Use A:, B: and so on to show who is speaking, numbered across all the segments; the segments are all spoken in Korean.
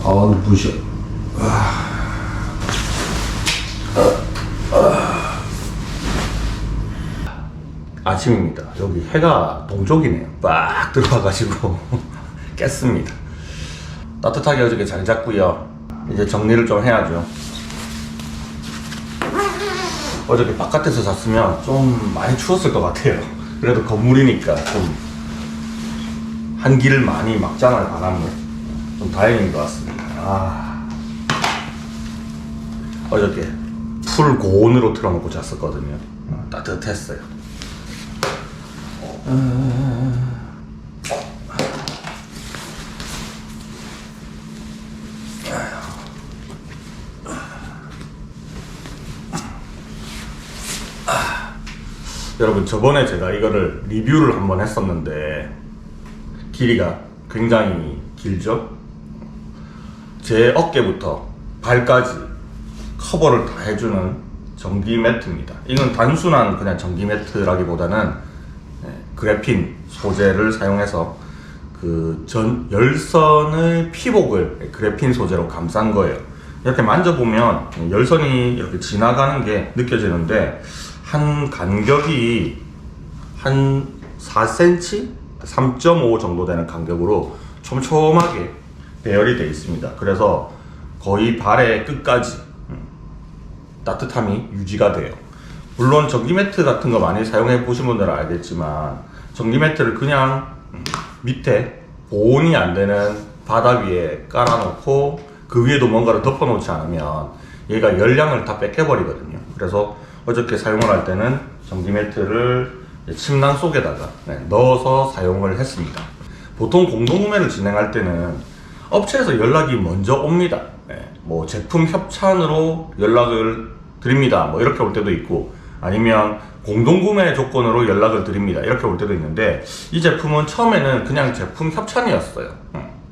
A: 아우 부셔.
B: 아침입니다. 여기 해가 동쪽이네요. 빡 들어와가지고 깼습니다. 따뜻하게 어저께 잘 잤고요. 이제 정리를 좀 해야죠. 어저께 바깥에서 잤으면 좀 많이 추웠을 것 같아요. 그래도 건물이니까 좀 한기를 많이 막잖아요. 바람을. 좀 다행인 것 같습니다. 어저께 풀 고온으로 틀어놓고 잤었거든요. 따뜻했어요. 여러분, 저번에 제가 이거를 리뷰를 한번 했었는데 길이가 굉장히 길죠? 제 어깨부터 발까지 커버를 다 해주는 전기 매트입니다. 이건 단순한 그냥 전기 매트라기보다는 그래핀 소재를 사용해서 그 열선의 피복을 그래핀 소재로 감싼 거예요. 이렇게 만져보면 열선이 이렇게 지나가는 게 느껴지는데 한 간격이 한 4cm? 3.5 정도 되는 간격으로 촘촘하게 배열이 되어 있습니다. 그래서 거의 발의 끝까지 따뜻함이 유지가 돼요. 물론 전기 매트 같은 거 많이 사용해 보신 분들은 알겠지만 전기 매트를 그냥 밑에 보온이 안 되는 바닥 위에 깔아놓고 그 위에도 뭔가를 덮어놓지 않으면 얘가 열량을 다 뺏겨버리거든요. 그래서 어저께 사용을 할 때는 전기 매트를 침낭 속에다가 넣어서 사용을 했습니다. 보통 공동구매를 진행할 때는 업체에서 연락이 먼저 옵니다. 뭐 제품 협찬으로 연락을 드립니다. 뭐 이렇게 올 때도 있고, 아니면 공동구매 조건으로 연락을 드립니다. 이렇게 올 때도 있는데, 이 제품은 처음에는 그냥 제품 협찬이었어요.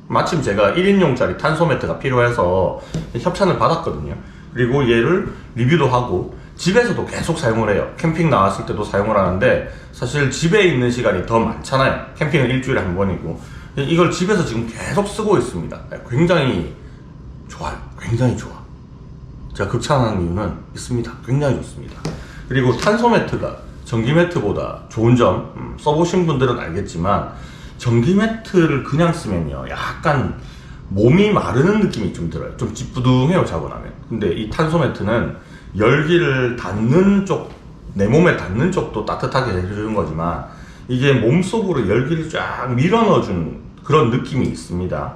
B: 마침 제가 1인용짜리 탄소 매트가 필요해서 협찬을 받았거든요. 그리고 얘를 리뷰도 하고 집에서도 계속 사용을 해요. 캠핑 나왔을 때도 사용을 하는데 사실 집에 있는 시간이 더 많잖아요. 캠핑은 일주일에 한 번이고 이걸 집에서 지금 계속 쓰고 있습니다. 굉장히 좋아요. 굉장히 좋아. 제가 극찬하는 이유는 있습니다. 굉장히 좋습니다. 그리고 탄소 매트가 전기 매트보다 좋은 점 써보신 분들은 알겠지만 전기 매트를 그냥 쓰면요 약간 몸이 마르는 느낌이 좀 들어요. 좀 찌뿌둥해요, 자고 나면. 근데 이 탄소 매트는 열기를 닿는 쪽, 내 몸에 닿는 쪽도 따뜻하게 해주는 거지만 이게 몸속으로 열기를 쫙 밀어 넣어주는 그런 느낌이 있습니다.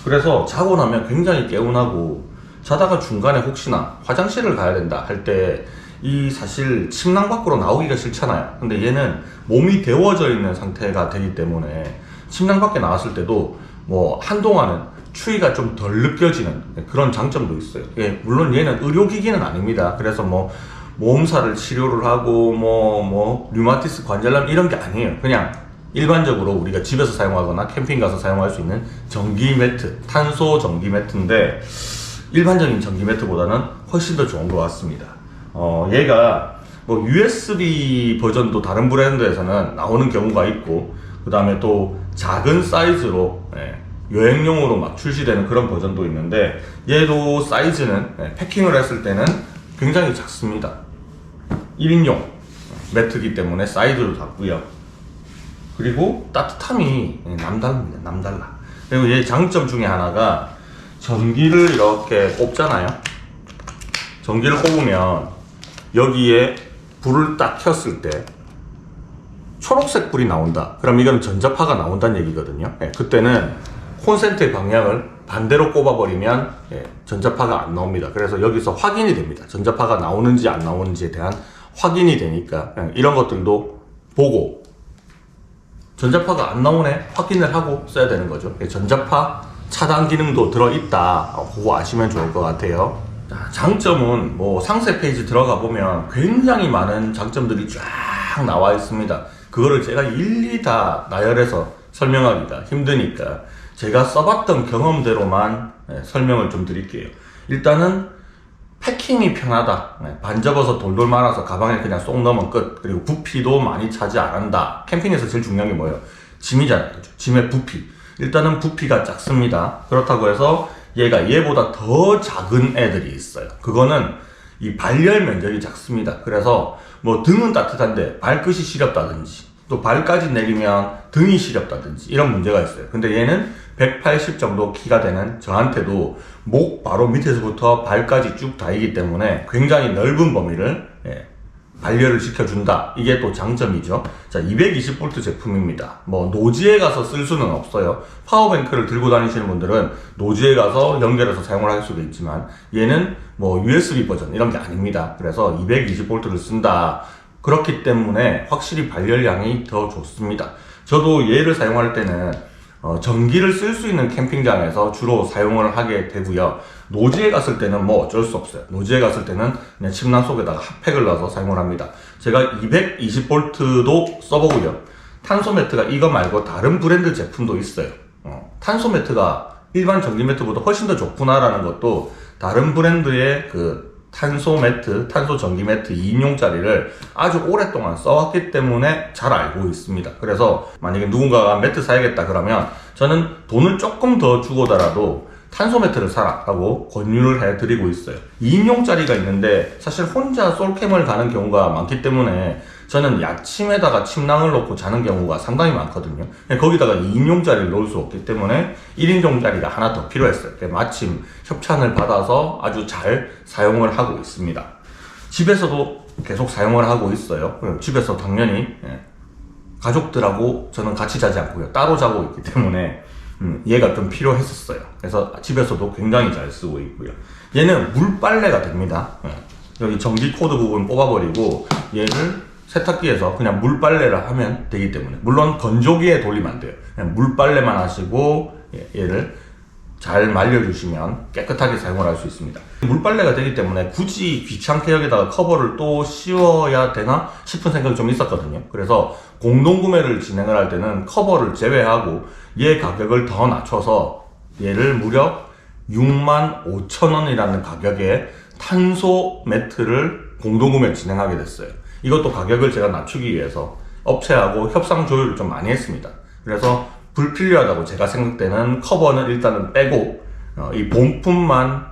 B: 그래서 자고 나면 굉장히 개운하고, 자다가 중간에 혹시나 화장실을 가야 된다 할 때 이 사실 침낭 밖으로 나오기가 싫잖아요. 근데 얘는 몸이 데워져 있는 상태가 되기 때문에 침낭 밖에 나왔을 때도 뭐 한동안은 추위가 좀 덜 느껴지는 그런 장점도 있어요. 예, 물론 얘는 의료기기는 아닙니다. 그래서 뭐 모험사를 치료를 하고 뭐 류마티스 관절염 이런 게 아니에요. 그냥 일반적으로 우리가 집에서 사용하거나 캠핑 가서 사용할 수 있는 전기 매트, 탄소 전기 매트인데 일반적인 전기 매트보다는 훨씬 더 좋은 것 같습니다. 얘가 뭐 USB 버전도 다른 브랜드에서는 나오는 경우가 있고, 그 다음에 또 작은 사이즈로 여행용으로 막 출시되는 그런 버전도 있는데, 얘도 사이즈는 패킹을 했을 때는 굉장히 작습니다. 1인용 매트이기 때문에 사이즈도 작고요. 그리고 따뜻함이 남다릅니다. 남달라. 그리고 얘 장점 중에 하나가 전기를 이렇게 꼽잖아요. 전기를 꼽으면 여기에 불을 딱 켰을 때 초록색 불이 나온다. 그럼 이건 전자파가 나온다는 얘기거든요. 그때는 콘센트의 방향을 반대로 꼽아버리면 전자파가 안 나옵니다. 그래서 여기서 확인이 됩니다. 전자파가 나오는지 안 나오는지에 대한 확인이 되니까 이런 것들도 보고 전자파가 안 나오네 확인을 하고 써야 되는 거죠. 전자파 차단 기능도 들어있다. 그거 아시면 좋을 것 같아요. 장점은 뭐 상세 페이지 들어가 보면 굉장히 많은 장점들이 쫙 나와 있습니다. 그거를 제가 일일이 다 나열해서 설명하기가 힘드니까 제가 써봤던 경험대로만 설명을 좀 드릴게요. 일단은 패킹이 편하다. 반접어서 돌돌 말아서 가방에 그냥 쏙 넣으면 끝. 그리고 부피도 많이 차지 안 한다. 캠핑에서 제일 중요한 게 뭐예요? 짐이잖아요. 그죠? 짐의 부피. 일단은 부피가 작습니다. 그렇다고 해서 얘보다 더 작은 애들이 있어요. 그거는 이 발열 면적이 작습니다. 그래서 뭐 등은 따뜻한데 발끝이 시렵다든지 또 발까지 내리면 등이 시렵다든지 이런 문제가 있어요. 근데 얘는 180 정도 키가 되는 저한테도 목 바로 밑에서부터 발까지 쭉 다이기 때문에 굉장히 넓은 범위를 발열을 시켜준다. 이게 또 장점이죠. 자, 220V 제품입니다. 뭐 노지에 가서 쓸 수는 없어요. 파워뱅크를 들고 다니시는 분들은 노지에 가서 연결해서 사용을 할 수도 있지만 얘는 뭐 USB 버전 이런 게 아닙니다. 그래서 220V를 쓴다. 그렇기 때문에 확실히 발열량이 더 좋습니다. 저도 얘를 사용할 때는 전기를 쓸 수 있는 캠핑장에서 주로 사용을 하게 되고요. 노지에 갔을 때는 뭐 어쩔 수 없어요. 노지에 갔을 때는 그냥 침낭 속에다가 핫팩을 넣어서 사용을 합니다. 제가 220V도 써보고요. 탄소 매트가 이거 말고 다른 브랜드 제품도 있어요. 탄소 매트가 일반 전기 매트보다 훨씬 더 좋구나라는 것도 다른 브랜드의 그 탄소 매트, 탄소 전기 매트 2인용짜리를 아주 오랫동안 써왔기 때문에 잘 알고 있습니다. 그래서 만약에 누군가가 매트 사야겠다 그러면 저는 돈을 조금 더 주고더라도 탄소 매트를 사라 라고 권유를 해드리고 있어요. 2인용짜리가 있는데 사실 혼자 솔캠을 가는 경우가 많기 때문에 저는 야침에다가 침낭을 놓고 자는 경우가 상당히 많거든요. 거기다가 2인용짜리를 놓을 수 없기 때문에 1인용짜리가 하나 더 필요했어요. 마침 협찬을 받아서 아주 잘 사용을 하고 있습니다. 집에서도 계속 사용을 하고 있어요. 집에서 당연히 가족들하고 저는 같이 자지 않고요. 따로 자고 있기 때문에 얘가 좀 필요했었어요. 그래서 집에서도 굉장히 잘 쓰고 있고요. 얘는 물빨래가 됩니다. 여기 전기 코드 부분 뽑아버리고 얘를 세탁기에서 그냥 물빨래를 하면 되기 때문에, 물론 건조기에 돌리면 안 돼요. 그냥 물빨래만 하시고 얘를 잘 말려주시면 깨끗하게 사용을 할 수 있습니다. 물빨래가 되기 때문에 굳이 귀찮게 여기다가 커버를 또 씌워야 되나 싶은 생각이 좀 있었거든요. 그래서 공동구매를 진행을 할 때는 커버를 제외하고 얘 가격을 더 낮춰서 얘를 무려 65,000원이라는 가격에 탄소 매트를 공동구매 진행하게 됐어요. 이것도 가격을 제가 낮추기 위해서 업체하고 협상 조율을 좀 많이 했습니다. 그래서 불필요하다고 제가 생각되는 커버는 일단은 빼고 이 본품만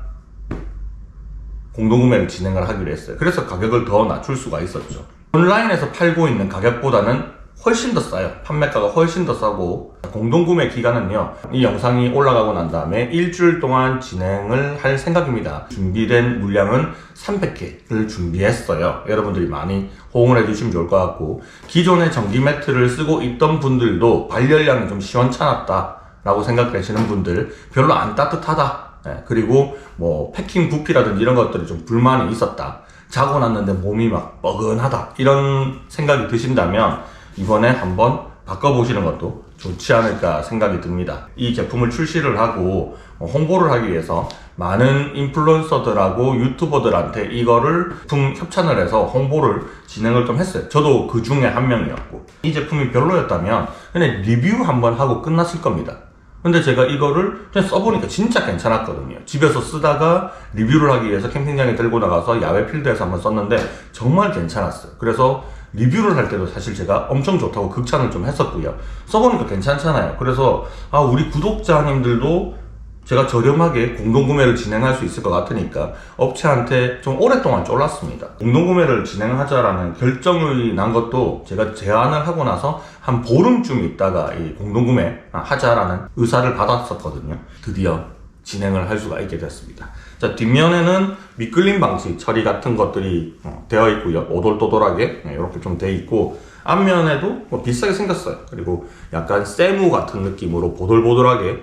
B: 공동구매를 진행을 하기로 했어요. 그래서 가격을 더 낮출 수가 있었죠. 온라인에서 팔고 있는 가격보다는 훨씬 더 싸요. 판매가가 훨씬 더 싸고, 공동구매 기간은요, 이 영상이 올라가고 난 다음에 일주일 동안 진행을 할 생각입니다. 준비된 물량은 300개를 준비했어요. 여러분들이 많이 호응을 해주시면 좋을 것 같고, 기존의 전기 매트를 쓰고 있던 분들도 발열량이 좀 시원찮았다 라고 생각하시는 분들, 별로 안 따뜻하다, 그리고 뭐 패킹 부피라든지 이런 것들이 좀 불만이 있었다, 자고 났는데 몸이 막 뻐근하다, 이런 생각이 드신다면 이번에 한번 바꿔보시는 것도 좋지 않을까 생각이 듭니다. 이 제품을 출시를 하고 홍보를 하기 위해서 많은 인플루언서들하고 유튜버들한테 이거를 제품 협찬을 해서 홍보를 진행을 좀 했어요. 저도 그 중에 한 명이었고, 이 제품이 별로였다면 그냥 리뷰 한번 하고 끝났을 겁니다. 근데 제가 이거를 그냥 써보니까 진짜 괜찮았거든요. 집에서 쓰다가 리뷰를 하기 위해서 캠핑장에 들고 나가서 야외 필드에서 한번 썼는데 정말 괜찮았어요. 그래서 리뷰를 할 때도 사실 제가 엄청 좋다고 극찬을 좀 했었고요. 써보니까 괜찮잖아요. 그래서 우리 구독자님들도 제가 저렴하게 공동구매를 진행할 수 있을 것 같으니까 업체한테 좀 오랫동안 쫄랐습니다. 공동구매를 진행하자라는 결정이 난 것도 제가 제안을 하고 나서 한 보름쯤 있다가 이 공동구매 하자라는 의사를 받았었거든요. 드디어 진행을 할 수가 있게 됐습니다. 자, 뒷면에는 미끌림 방지 처리 같은 것들이 되어 있고요. 오돌토돌하게 이렇게 좀 되어 있고, 앞면에도 뭐 비슷하게 생겼어요. 그리고 약간 세무 같은 느낌으로 보들보들하게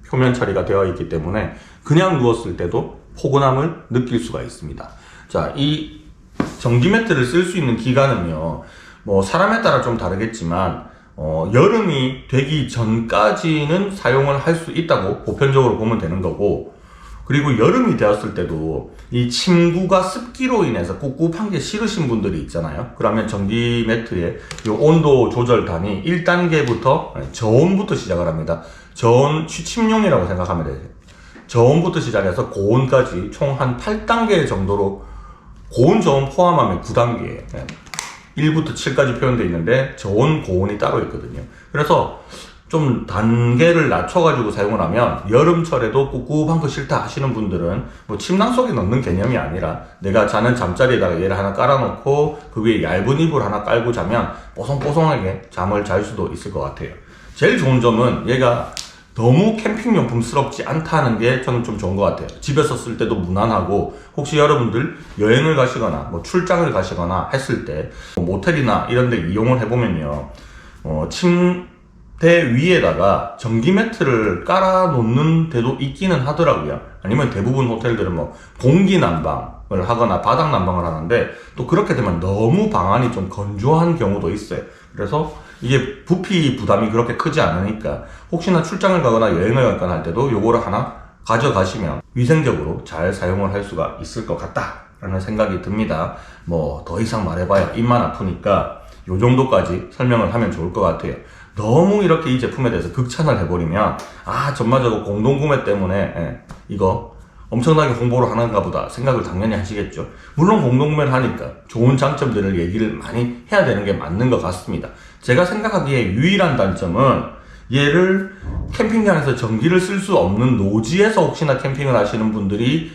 B: 표면 처리가 되어 있기 때문에 그냥 누웠을 때도 포근함을 느낄 수가 있습니다. 자, 이 전기 매트를 쓸 수 있는 기간은요, 뭐 사람에 따라 좀 다르겠지만 여름이 되기 전까지는 사용을 할 수 있다고 보편적으로 보면 되는 거고, 그리고 여름이 되었을 때도 이 침구가 습기로 인해서 꿉꿉한 게 싫으신 분들이 있잖아요. 그러면 전기 매트의 이 온도 조절 단위 1단계부터 저온부터 시작을 합니다. 저온 취침용이라고 생각하면 돼요. 저온부터 시작해서 고온까지 총 한 8단계 정도로, 고온 저온 포함하면 9단계 1부터 7까지 표현되어 있는데 저온 고온이 따로 있거든요. 그래서 좀 단계를 낮춰가지고 사용을 하면 여름철에도 꿉꿉한 거 싫다 하시는 분들은 뭐 침낭 속에 넣는 개념이 아니라 내가 자는 잠자리에다가 얘를 하나 깔아놓고 그 위에 얇은 이불 하나 깔고 자면 뽀송뽀송하게 잠을 잘 수도 있을 것 같아요. 제일 좋은 점은 얘가 너무 캠핑용품스럽지 않다는 게 저는 좀 좋은 것 같아요. 집에서 쓸 때도 무난하고, 혹시 여러분들 여행을 가시거나 뭐 출장을 가시거나 했을 때 모텔이나 이런 데 이용을 해보면요, 침대 위에다가 전기 매트를 깔아 놓는 데도 있기는 하더라고요. 아니면 대부분 호텔들은 뭐 공기 난방을 하거나 바닥 난방을 하는데, 또 그렇게 되면 너무 방안이 좀 건조한 경우도 있어요. 그래서 이게 부피 부담이 그렇게 크지 않으니까 혹시나 출장을 가거나 여행을 가거나 할 때도 요거를 하나 가져가시면 위생적으로 잘 사용을 할 수가 있을 것 같다라는 생각이 듭니다. 뭐 더 이상 말해봐야 입만 아프니까 요 정도까지 설명을 하면 좋을 것 같아요. 너무 이렇게 이 제품에 대해서 극찬을 해버리면 전반적으로 공동구매 때문에 이거 엄청나게 홍보를 하는가 보다 생각을 당연히 하시겠죠. 물론 공동구매를 하니까 좋은 장점들을 얘기를 많이 해야 되는 게 맞는 것 같습니다. 제가 생각하기에 유일한 단점은 얘를 캠핑장에서 전기를 쓸 수 없는 노지에서 혹시나 캠핑을 하시는 분들이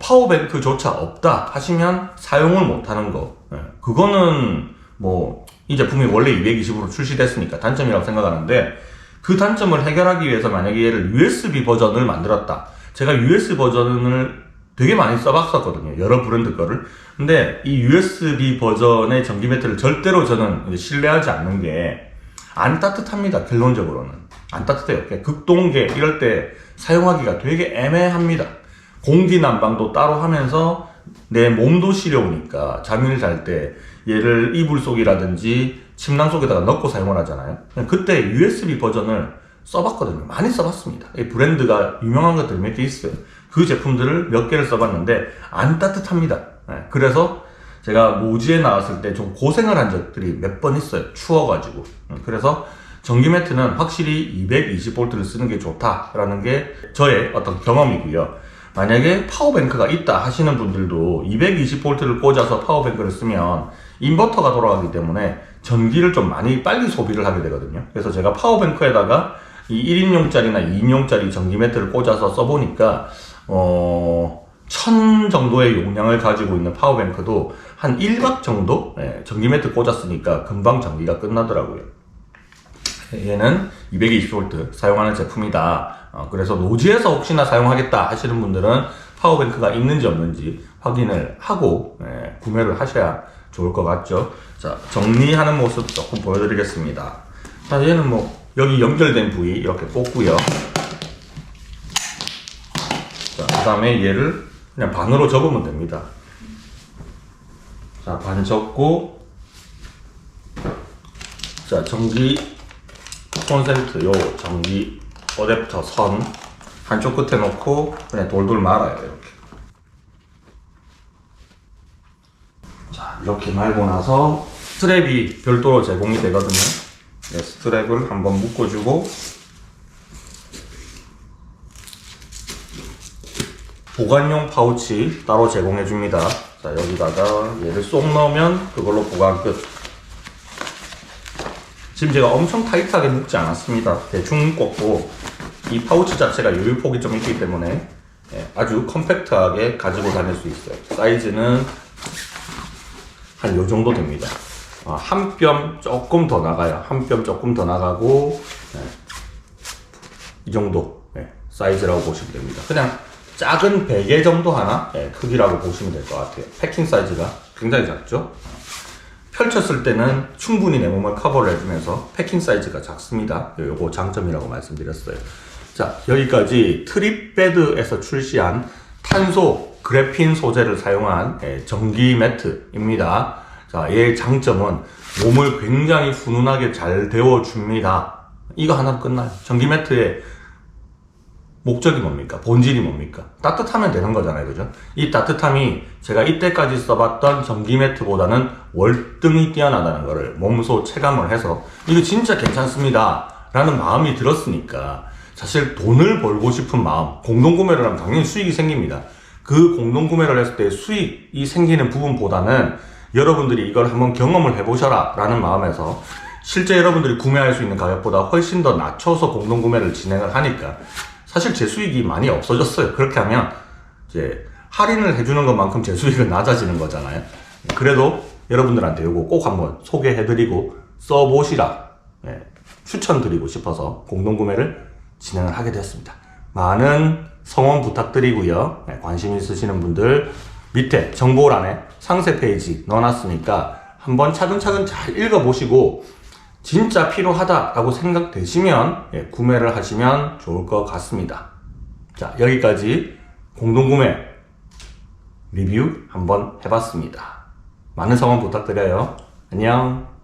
B: 파워뱅크조차 없다 하시면 사용을 못하는 거, 그거는 뭐 이 제품이 원래 220으로 출시됐으니까 단점이라고 생각하는데, 그 단점을 해결하기 위해서 만약에 얘를 USB 버전을 만들었다. 제가 USB 버전을 되게 많이 써봤었거든요, 여러 브랜드 거를. 근데 이 USB 버전의 전기 매트를 절대로 저는 신뢰하지 않는 게 안 따뜻합니다. 결론적으로는 안 따뜻해요. 극동계 이럴 때 사용하기가 되게 애매합니다. 공기 난방도 따로 하면서 내 몸도 시려우니까 잠을 잘 때 얘를 이불 속이라든지 침낭 속에다가 넣고 사용을 하잖아요. 그때 USB 버전을 써봤거든요. 많이 써봤습니다. 이 브랜드가 유명한 것들이 몇 개 있어요. 그 제품들을 몇 개를 써봤는데 안 따뜻합니다. 그래서 제가 노지에 나왔을 때 좀 고생을 한 적들이 몇 번 있어요. 추워가지고. 그래서 전기 매트는 확실히 220V를 쓰는 게 좋다라는 게 저의 어떤 경험이고요. 만약에 파워뱅크가 있다 하시는 분들도 220V를 꽂아서 파워뱅크를 쓰면 인버터가 돌아가기 때문에 전기를 좀 많이 빨리 소비를 하게 되거든요. 그래서 제가 파워뱅크에다가 이 1인용짜리나 2인용짜리 전기 매트를 꽂아서 써보니까 1000 정도의 용량을 가지고 있는 파워뱅크도 한 1박 정도 전기 매트 꽂았으니까 금방 전기가 끝나더라고요. 얘는 220V 사용하는 제품이다. 그래서 노지에서 혹시나 사용하겠다 하시는 분들은 파워뱅크가 있는지 없는지 확인을 하고 구매를 하셔야 좋을 것 같죠. 자, 정리하는 모습 조금 보여드리겠습니다. 자, 얘는 뭐 여기 연결된 부위 이렇게 꽂고요. 자, 그 다음에 얘를 그냥 반으로 접으면 됩니다. 자, 반 접고, 자, 전기 콘센트 요 전기 어댑터 선 한쪽 끝에 놓고 그냥 돌돌 말아요. 이렇게. 자, 이렇게 말고 나서 스트랩이 별도로 제공이 되거든요. 네, 스트랩을 한번 묶어주고, 보관용 파우치 따로 제공해 줍니다. 자, 여기다가 얘를 쏙 넣으면 그걸로 보관 끝. 지금 제가 엄청 타이트하게 묶지 않았습니다. 대충 꽂고, 이 파우치 자체가 유유폭이 좀 있기 때문에 아주 컴팩트하게 가지고 다닐 수 있어요. 사이즈는 한 요 정도 됩니다. 한 뼘 조금 더 나가요. 한 뼘 조금 더 나가고, 이 정도 사이즈라고 보시면 됩니다. 그냥 작은 베개 정도 하나 크기라고 보시면 될 것 같아요. 패킹 사이즈가 굉장히 작죠. 펼쳤을 때는 충분히 내 몸을 커버를 해주면서 패킹 사이즈가 작습니다. 요거 장점이라고 말씀드렸어요. 자, 여기까지 트립베드에서 출시한 탄소 그래핀 소재를 사용한 전기 매트입니다. 자, 얘의 장점은 몸을 굉장히 훈훈하게 잘 데워줍니다. 이거 하나 끝나요. 전기 매트의 목적이 뭡니까? 본질이 뭡니까? 따뜻하면 되는 거잖아요. 그죠? 이 따뜻함이 제가 이때까지 써봤던 전기 매트보다는 월등히 뛰어나다는 거를 몸소 체감을 해서 이거 진짜 괜찮습니다 라는 마음이 들었으니까, 사실 돈을 벌고 싶은 마음, 공동구매를 하면 당연히 수익이 생깁니다. 그 공동구매를 했을 때 수익이 생기는 부분보다는 여러분들이 이걸 한번 경험을 해보셔라 라는 마음에서 실제 여러분들이 구매할 수 있는 가격보다 훨씬 더 낮춰서 공동구매를 진행을 하니까 사실 제 수익이 많이 없어졌어요. 그렇게 하면 이제 할인을 해주는 것만큼 제 수익은 낮아지는 거잖아요. 그래도 여러분들한테 이거 꼭 한번 소개해드리고 써보시라 추천드리고 싶어서 공동구매를 진행을 하게 되었습니다. 많은 성원 부탁드리고요. 관심 있으시는 분들 밑에 정보란에 상세 페이지 넣어놨으니까 한번 차근차근 잘 읽어보시고 진짜 필요하다라고 생각되시면 구매를 하시면 좋을 것 같습니다. 자, 여기까지 공동구매 리뷰 한번 해봤습니다. 많은 성원 부탁드려요. 안녕.